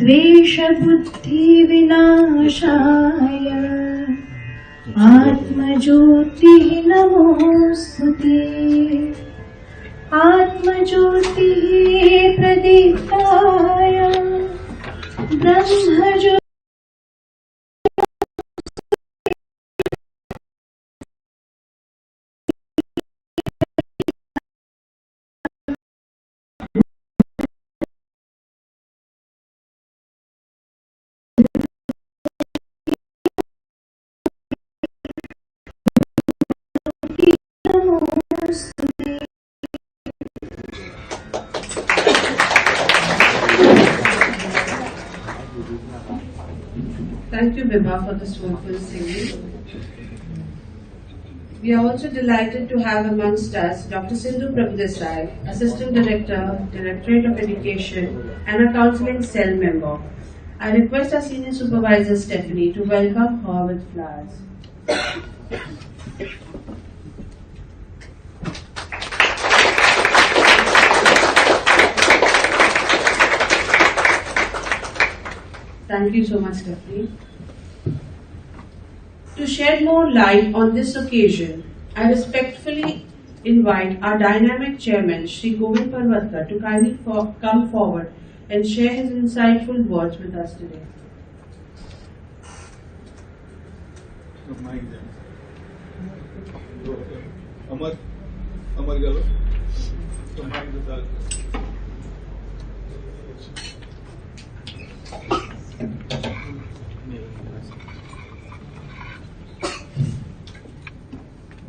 द्वेषबुद्धिविनाशाय आत्मज्योतिः नमोऽस्तुते। आत्मज्योतिः प्रदीप्ताय ब्रह्मज्योतिः Thank you, Vibha, for the soulful singing. We are also delighted to have amongst us Dr. Sindhu Prabhudesai, Assistant Director, Directorate of Education, and a Counseling Cell member. I request our Senior Supervisor, Stephanie, to welcome her with flowers. Thank you so much, Stephanie. To shed more light on this occasion, I respectfully invite our dynamic chairman, Shri Govind Parvatkar, to kindly come forward and share his insightful words with us today.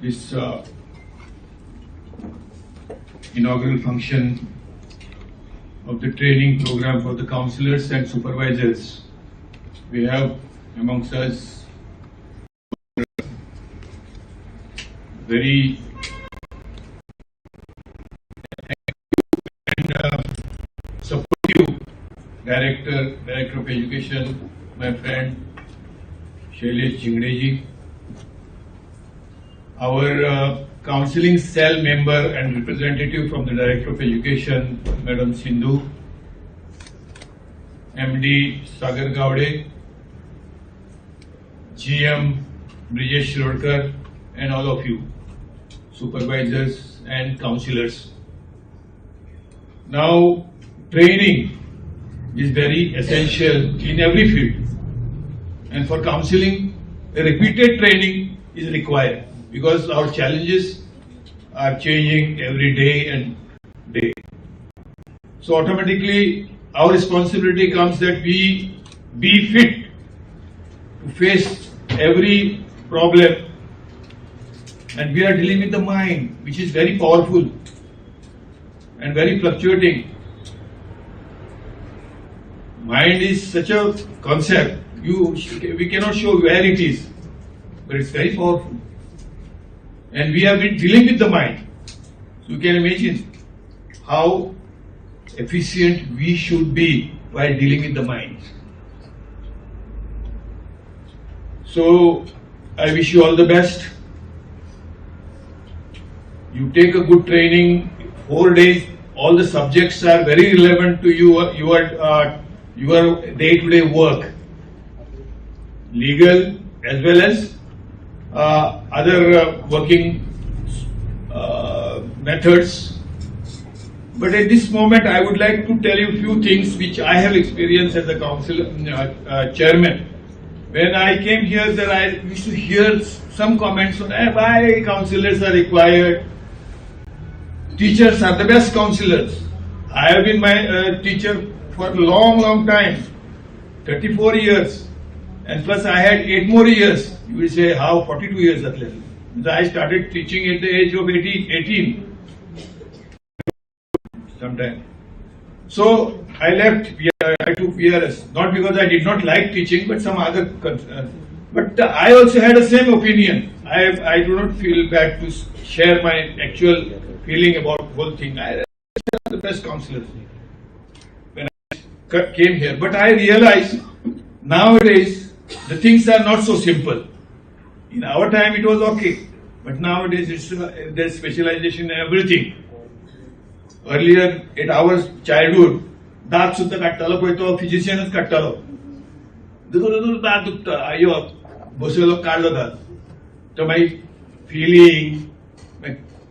This inaugural function of the training program for the counsellors and supervisors, we have amongst us very and supportive Director of Education, my friend Shailesh Jingdeji, our counseling cell member and representative from the Director of Education, Madam Sindhu, MD Sagar Gowde, GM Brijesh Rodkar, and all of you, supervisors and counselors. Now, training is very essential in every field, and for counseling, a repeated training is required, because our challenges are changing every day and day. So automatically our responsibility comes that we be fit to face every problem. And we are dealing with the mind, which is very powerful and very fluctuating. Mind is such a concept, we cannot show where it is, but it's very powerful. And we have been dealing with the mind. So you can imagine how efficient we should be while dealing with the mind. So I wish you all the best. You take a good training, 4 days, all the subjects are very relevant to your day-to-day work. Legal as well as other working methods. But at this moment, I would like to tell you a few things which I have experienced as a council chairman. When I came here, I used to hear some comments on why councillors are required. Teachers are the best councillors. I have been my teacher for a long time, 34 years. And plus I had 8 more years. You will say, how 42 years at least. I started teaching at the age of 18 sometime. So I left, I took VRS, not because I did not like teaching, but some other concerns. But I also had the same opinion. I do not feel bad to share my actual feeling about the whole thing. I am the best counsellor when I came here. But I realized nowadays the things are not so simple. In our time it was okay, but nowadays there's specialization in everything. Earlier, at our childhood, दात सुद्धा काढतालो पळय तो फिजिशियनच काढतालो. दात दुखता अयो बसयलो काढलो दात तो मागीर फिलिंग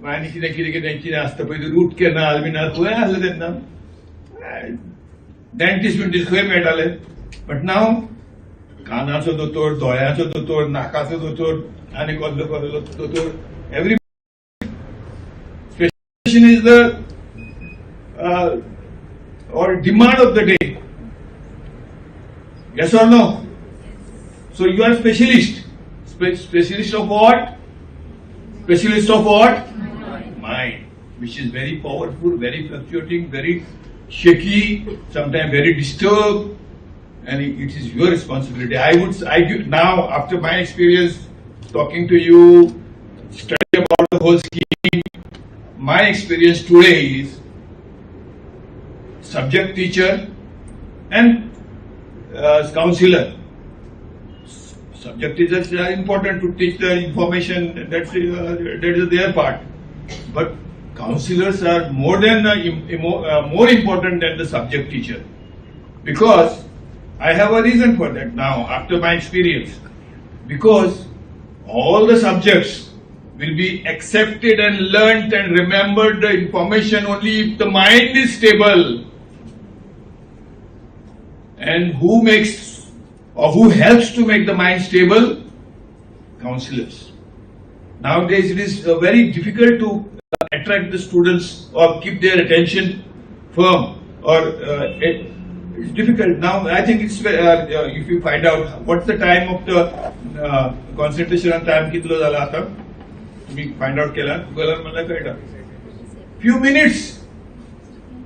आनी कितें कितें कितें कितें आसता पळय रूट कॅनाल बिनाल खंय आसलें तेन्ना डेंटिस्ट बिंटिस्ट खंय मेळटाले. बट नाव कानाचो दोतोर, दोळ्याचो दोतोर, नाकाचो दोतोर आनी कसलो कसलो दोतोर every specialization is the or demand of the day. Yes or no? So you are specialist. Specialist of what? Specialist of what? Mind. Which is very powerful, very fluctuating, very shaky, sometimes very disturbed, and it is your responsibility. I give now, after my experience talking to you, studying about the whole scheme, my experience today is subject teacher and counselor. Subject teachers are important to teach the information, that is their part. But counselors are more important than the subject teacher. Because I have a reason for that now, after my experience. Because all the subjects will be accepted and learnt and remembered the information only if the mind is stable. And who makes or who helps to make the mind stable? Counselors. Nowadays it is very difficult to attract the students or keep their attention firm, or it's difficult. Now I think it's if you find out what's the time of the concentration time kitlo zala ata, we find out kela Google mala kaida few minutes,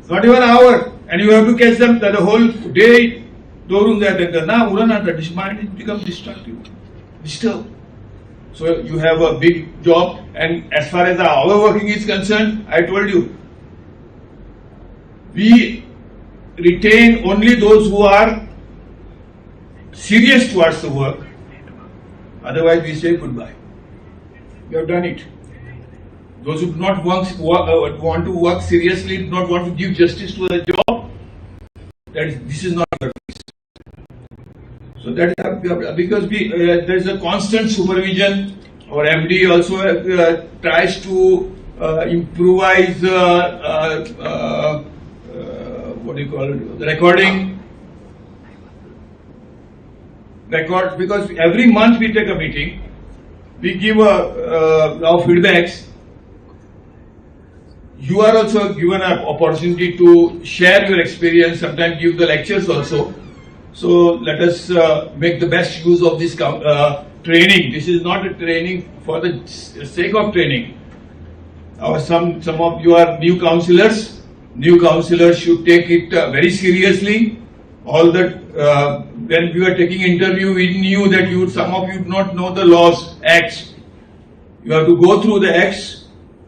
not even an hour, and you have to catch them the whole day. Dorun that now this mind becomes destructive, disturbed. So you have a big job, and as far as our working is concerned, I told you, we retain only those who are serious towards the work. Otherwise, we say goodbye. We have done it. Those who do not want to work seriously, do not want to give justice to the job, this is not the case. So that is because there is a constant supervision. Our MD also tries to improvise what do you call it? The recording. Because every month we take a meeting, we give our feedbacks. You are also given an opportunity to share your experience, sometimes give the lectures also. So let us make the best use of this training. This is not a training for the sake of training. Some of you are new counselors. New counselors should take it very seriously. All that when we were taking interview, we knew that some of you do not know the laws, acts. You have to go through the acts,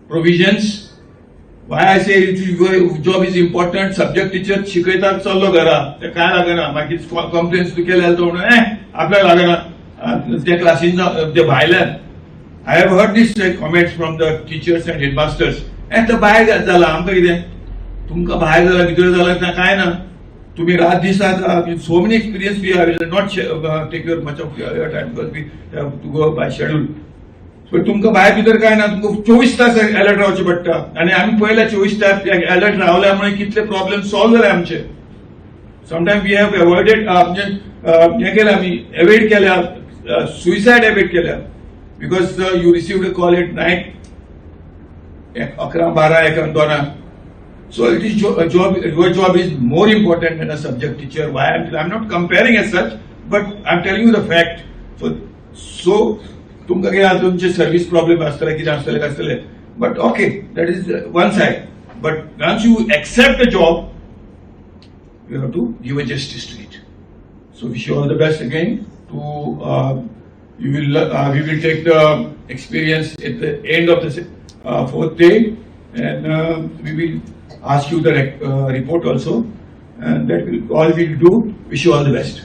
provisions. Why I say your job is important. Subject teacher शिकयतात चल्लो घरा ते काय लागना मागीर complaints B केल्यार तो आपल्याक लागना त्या क्लासीन ते भायल्यान. I have heard this comments from the teachers and headmasters. ते भायर जाला आमकां कितें तुमकां भायर जाला भितर जाला काय ना तुम्ही रात दिसात so many experience we have. We will not take your much of your time because we have to go by schedule. So तुमकां भायर भितर काय ना तुमकां 24 तास अलर्ट रावचें पडटा आनी आमी पयल्या 24 तास अलर्ट रावल्या मुळे कितले प्रॉब्लेम सॉल्व जाले आमचे. समटायम वी हॅव अवॉइडेड हे केलें आमी एवॉइड केल्या सुसायड एवॉइड केल्या because you received a call at night 11, 12, 1, 2. So it is your job is more important than a subject teacher. Why I'm not comparing as such, but I'm telling you the fact. So तुमकां कितें तुमचे service problem आसतले कितें आसतले काय आसतले, but okay that is one side. But once you accept a job you have to give a justice to it. So wish you all the best again to we will take the experience at the end of the 4th day, and we will ask you the report also, and that will all we will do. Wish you all the best.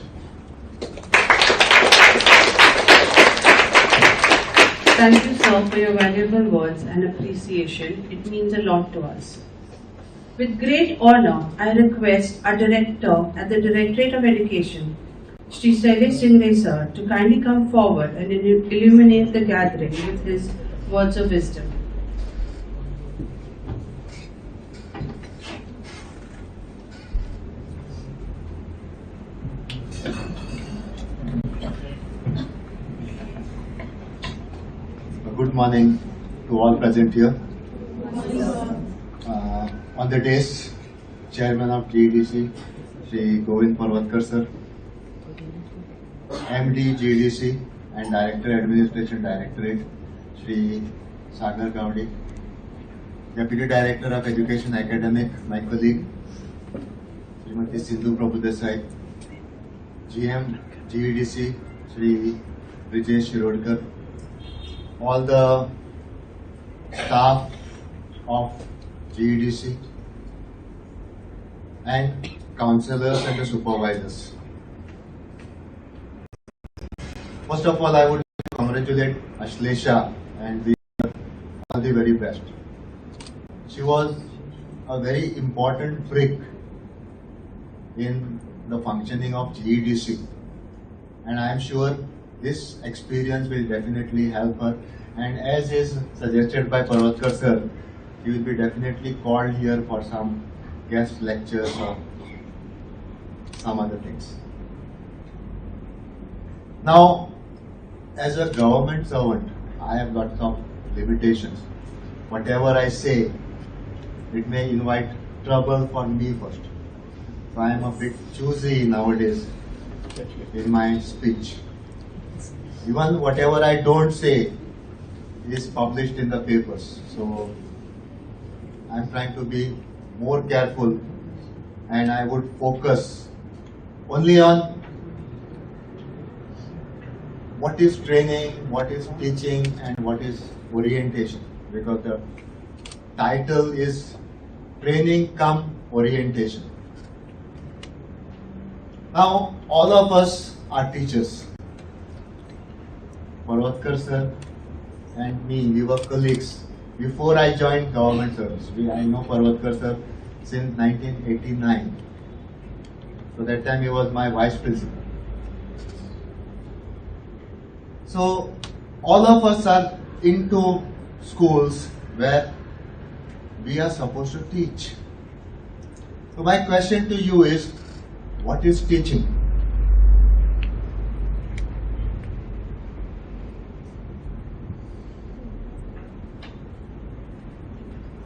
Thank you, sir, for your valuable words and appreciation. It means a lot to us. With great honor, I request our Director at the Directorate of Education, Shri Shailesh Singh sir, to kindly come forward and illuminate the gathering with his words of wisdom. Good morning to all present here. On the days, Chairman of GDC, Shri Govind Parvatkar sir, MD GDC and Director Administration Directorate, Shri Sagar Gowdy, Deputy Director of Education Academic, my colleague, Srimati Sindhu Prabhudesai, GM GDC, Shri Brijesh Shirodkar, all the staff of GEDC and counsellors and the supervisors. First of all, I would congratulate Ashlesha and wish her all the very best. She was a very important brick in the functioning of GEDC, and I am sure this experience will definitely help her, and as is suggested by Parvatkar sir, he will be definitely called here for some guest lectures or some other things. Now, as a government servant, I have lots of limitations. Whatever I say, it may invite trouble for me first. So I am a bit choosy nowadays in my speech. Even whatever I don't say is published in the papers. So I am trying to be more careful, and I would focus only on what is training, what is teaching, and what is orientation, because the title is Training cum Orientation. Now, all of us are teachers. Parvatkar sir and me, we were colleagues before I joined government service. I know Parvatkar sir since 1989. So that time he was my vice principal. So all of us are into schools where we are supposed to teach. So my question to you is, what is teaching?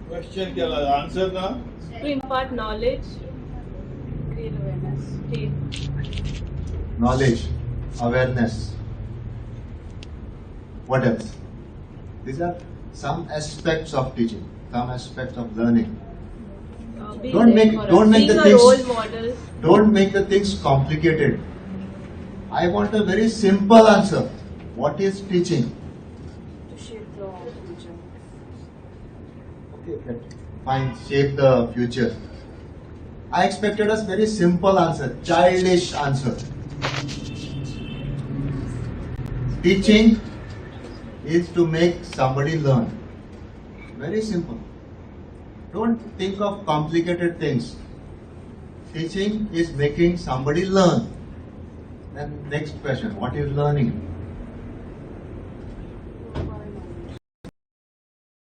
Question, answer now. To impart knowledge, create awareness, Knowledge, awareness. What else? These are some aspects of teaching, some aspects of learning. Don't make the things complicated. I want a very simple answer. What is teaching? To shape the future. Okay, fine, shape the future. I expected a very simple answer, childish answer. Teaching is to make somebody learn. Very simple. Don't think of complicated things. Teaching is making somebody learn. Then next question, what is learning?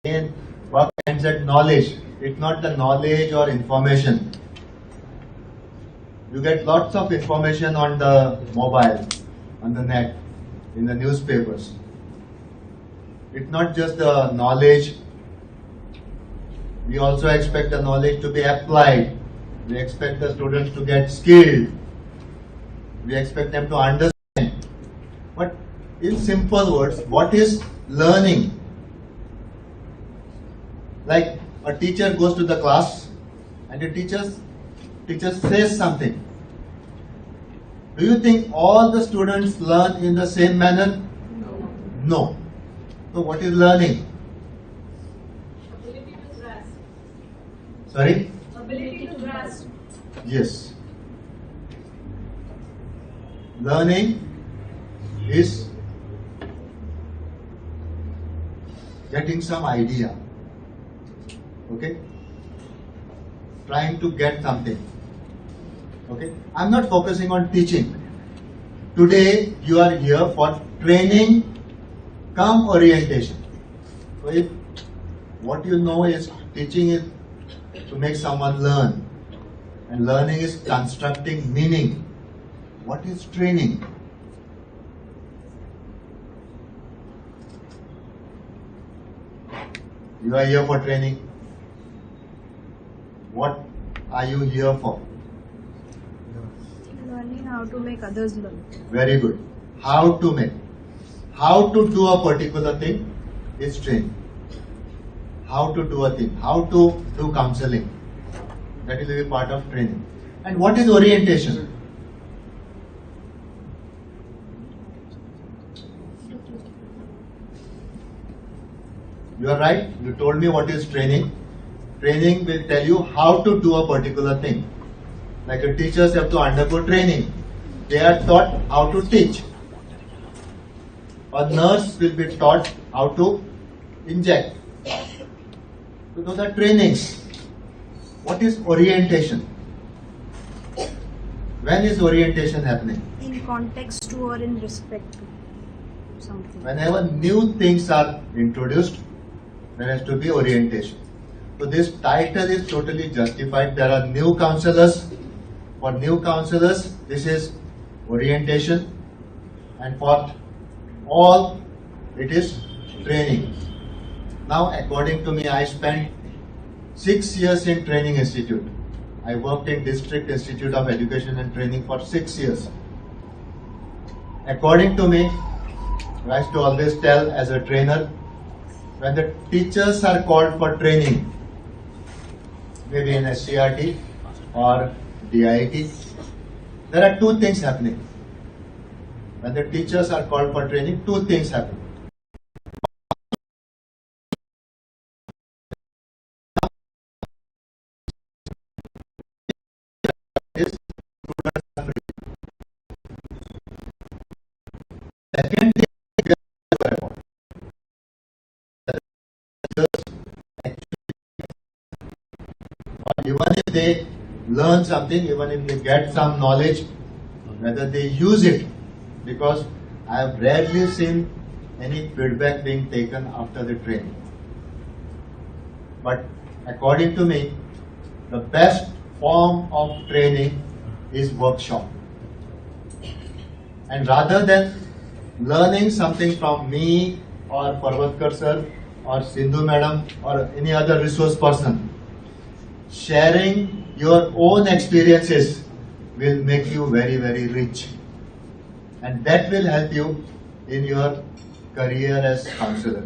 Again, work ends at knowledge. It's not the knowledge or information. You get lots of information on the mobile, on the net, in the newspapers. It's not just the knowledge. We also expect the knowledge to be applied. We expect the students to get skilled. We expect them to understand. But in simple words, what is learning? Like a teacher goes to the class and the teacher says something. Do you think all the students learn in the same manner? No. So what is learning? Ability to grasp. Sorry? Ability to grasp. Yes. Learning is getting some idea. Okay? trying to get something. Okay, I'm not focusing on teaching. Today you are here for training come orientation. So if what you know is teaching is to make someone learn, and learning is constructing meaning, what is training? You are here for training. What are you here for? Learning how to make others learn. Very good. How to make. How to do a particular thing is training. How to do a thing. How to do counseling. That will be part of training. And what is orientation? You are right. You told me what is training. Training will tell you how to do a particular thing. Like a teachers have to undergo training. They are taught how to teach. A nurse will be taught how to inject. So those are trainings. What is orientation? When is orientation happening? In context to or in respect to something. Whenever new things are introduced, there has to be orientation. So this title is totally justified. There are new counselors. For new counselors, this is orientation, and for all, it is training. Now, according to me, I spent 6 years in training institute. I worked in District Institute of Education and Training for 6 years. According to me, I used to always tell as a trainer, when the teachers are called for training, maybe in SCRT or DIT, there are two things happening. When the teachers are called for training, two things happen. Second thing, even if they learn something, even if they get some knowledge, whether they use it, because I have rarely seen any feedback being taken after the training. But according to me, the best form of training is workshop. And rather than learning something from me or Parvatkar sir or Sindhu madam or any other resource person, sharing your own experiences will make you very, very rich. And that will help you in your career as counselor.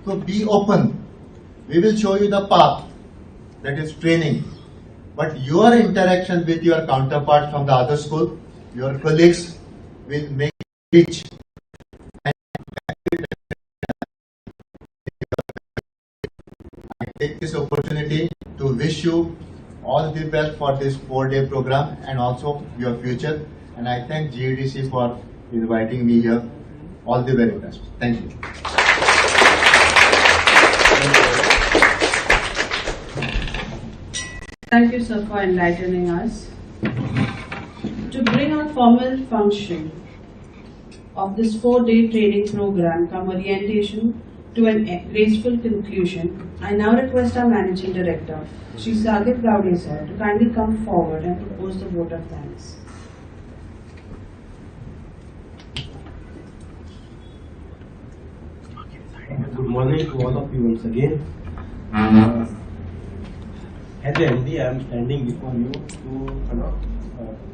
So be open. We will show you the path, that is training. But your interaction with your counterparts from the other school, your colleagues, will make you rich. And I take this opportunity to wish you all the best for this 4-day program and also your future. And I thank GEDC for inviting me here. All the very best. Thank you. Thank you, sir, for enlightening us. To bring a formal function of this 4-day training program come orientation to a graceful conclusion, I now request our Managing Director, Shri Saket Gowde sir, to kindly come forward and propose the vote of thanks. Good morning to all of you once again. As the MD, I am standing before you to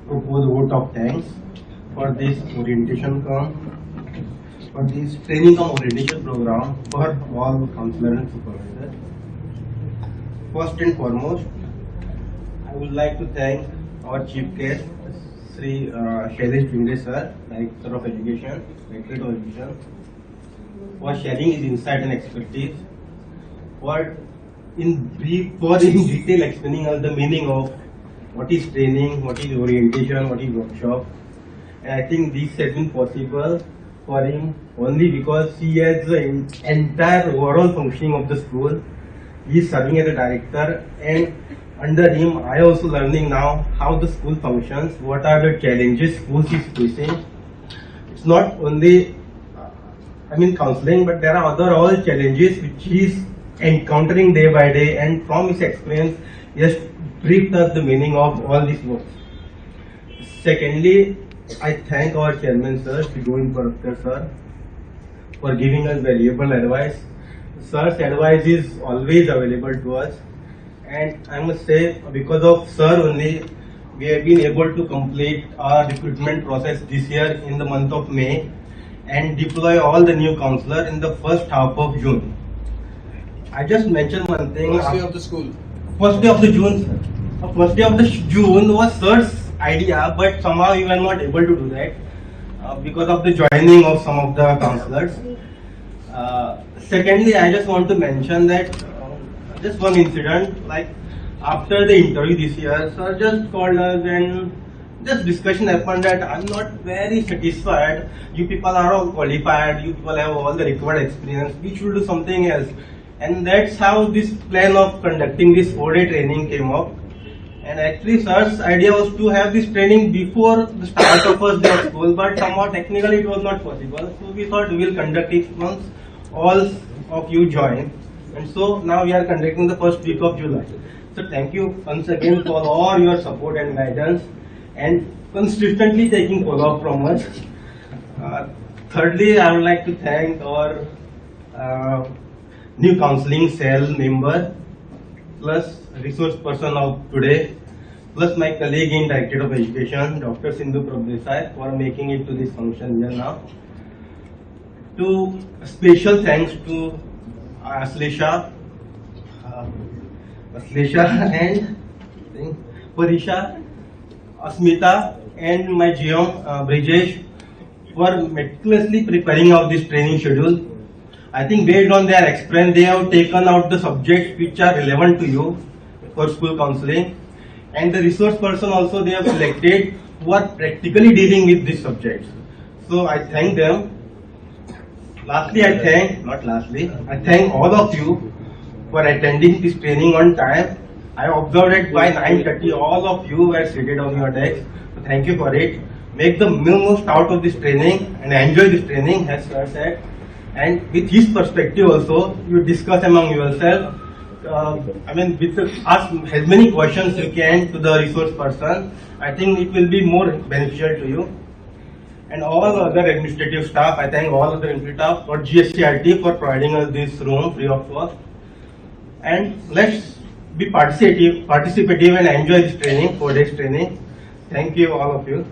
propose a vote of thanks for this orientation for this training orientation program for all counselors and supervisors. First and foremost, I would like to thank our chief guest, Sri Shailesh Pingre sir, Director of Education, Directorate of Education, for sharing his insight and expertise, for in detail explaining us the meaning of what is training, what is orientation, what is workshop. And I think this has been possible for him only because he has the entire overall functioning of the school he is serving as a director, and under him I also learning now how the school functions, what are the challenges schools is facing. It's not only counseling, but there are other all challenges which he is encountering day by day, and from his experience he has briefed us the meaning of all these words. Secondly, I thank our chairman sir, Shri Govind Parkar sir, for giving us valuable advice. Sir's advice is always available to us, and I must say because of sir only we have been able to complete our recruitment process this year in the month of May and deploy all the new counsellors in the first half of June. I just mentioned one thing. First day of the school. First day of the June, sir. First day of the June was sir's idea, but somehow we were not able to do that because of the joining of some of the counsellors. Secondly, I just want to mention that just one incident, like after the interview this year, sir just called us and just discussion happened that I'm not very satisfied. You people are all qualified, you people have all the required experience, we should do something else. And that's how this plan of conducting this 4-day training came up. And actually sir's idea was to have this training before the start of first day of school, but somehow technically it was not possible. So we thought we will conduct it once all of you join. And so now we are conducting the first week of July. So thank you once again for all your support and guidance and consistently taking follow-up from us. Thirdly, I would like to thank our new counseling cell member plus resource person of today, plus my colleague in Directorate of Education, Dr. Sindhu Prabhudesai, for making it to this function here now. To special thanks to Aslesha and Parisha, Asmita and my GM Brijesh for meticulously preparing out this training schedule. I think based on their experience, they have taken out the subjects which are relevant to you for school counseling, and the resource person also they have selected who are practically dealing with these subjects. So I thank them. Lastly, I thank all of you for attending this training on time. I observed that by 9:30 all of you were seated on your decks. So thank you for it. Make the most out of this training and enjoy this training, as sir said. And with his perspective also, you discuss among yourself. Ask as many questions you can to the resource person. I think it will be more beneficial to you. And all other administrative staff, I thank all other administrative staff for GSCRT for providing us this room free of cost. And let's be participative and enjoy this training, 4 days training. Thank you all of you.